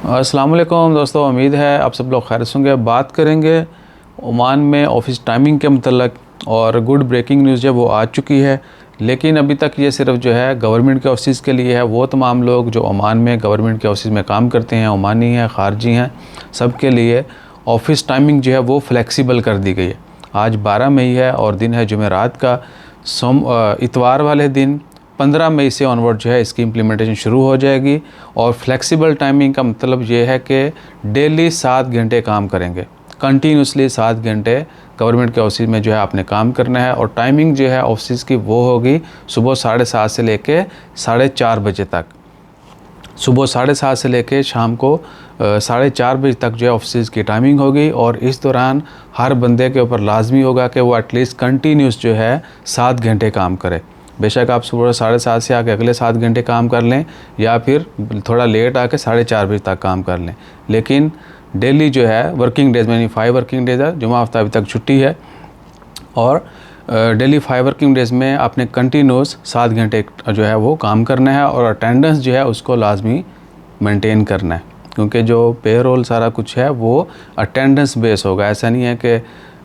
अस्सलाम वालेकुम दोस्तों, उम्मीद है आप सब लोग खैर से होंगे। बात करेंगे ओमान में ऑफ़िस टाइमिंग के मतलब, और गुड ब्रेकिंग न्यूज़ जो वो आ चुकी है। लेकिन अभी तक ये सिर्फ जो है गवर्नमेंट के ऑफिस के लिए है। वो तमाम लोग जो ओमान में गवर्नमेंट के ऑफिस में काम करते हैं, ओमानी हैं, ख़ारजी हैं, सब के लिए ऑफ़िस टाइमिंग जो है वो फ्लेक्सिबल कर दी गई है। आज 12 मई है और दिन है जुमेरात का। इतवार वाले दिन 15 मई से ऑनवर्ड जो है इसकी इम्प्लीमेंटेशन शुरू हो जाएगी। और फ्लेक्सिबल टाइमिंग का मतलब ये है कि डेली 7 घंटे काम करेंगे, कंटिन्यूसली 7 घंटे गवर्नमेंट के ऑफिस में जो है आपने काम करना है। और टाइमिंग जो है ऑफिस की वो होगी सुबह 7:30 से लेके 4:30 बजे तक। सुबह 7:30 से लेके शाम को 4:30 बजे तक जो है ऑफिस की टाइमिंग होगी। और इस दौरान हर बंदे के ऊपर लाजमी होगा कि वो एटलीस्ट कंटिन्यूस जो है 7 घंटे काम करे। बेशक आप सुबह 7:30 से आके अगले 7 घंटे काम कर लें, या फिर थोड़ा लेट आके 4:30 बजे तक काम कर लें। लेकिन डेली जो है वर्किंग डेज़ में, यानी 5 वर्किंग डेज़ है, जुमा हफ्ता अभी तक छुट्टी है, और डेली 5 वर्किंग डेज़ में आपने कंटिन्यूस 7 घंटे जो है वो काम करना है। और अटेंडेंस जो है उसको लाजमी मेंटेन करना है, क्योंकि जो पे रोल सारा कुछ है वो अटेंडेंस बेस होगा। ऐसा नहीं है कि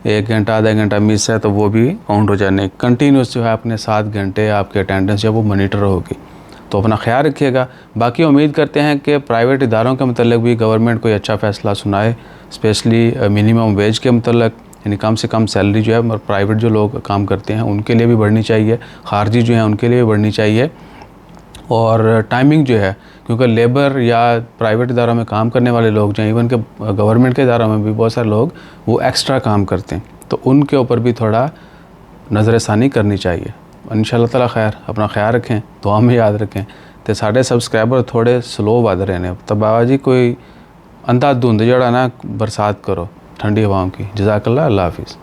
1 घंटा आधा घंटा मिस है तो वो भी काउंट हो जाने। कंटिन्यूस जो है अपने 7 घंटे आपके अटेंडेंस जो है वो मॉनिटर होगी। तो अपना ख्याल रखिएगा। बाकी उम्मीद करते हैं कि प्राइवेट इदारों के मतलब भी गवर्नमेंट कोई अच्छा फ़ैसला सुनाए, स्पेशली मिनिमम वेज के मतलब, यानी कम से कम सैलरी जो है प्राइवेट जो लोग काम करते हैं उनके लिए भी बढ़नी चाहिए, ख़ारजी जो हैं उनके लिए भी बढ़नी चाहिए। और टाइमिंग जो है, क्योंकि लेबर या प्राइवेट इदारों में काम करने वाले लोग जो हैं, इवन के गवर्नमेंट के इदारों में भी बहुत सारे लोग वो एक्स्ट्रा काम करते हैं, तो उनके ऊपर भी थोड़ा नज़रसानी करनी चाहिए। इंशाअल्लाह ताला खैर। अपना ख्याल रखें, दुआ में याद रखें। तो साढ़े सब्सक्राइबर थोड़े स्लो बढ़ रहे हैं, तो बाबा जी कोई अंधा धुंध जड़ा ना बरसात करो ठंडी हवाओं की। जज़ाकल्लाह, अल्लाह हाफिज़।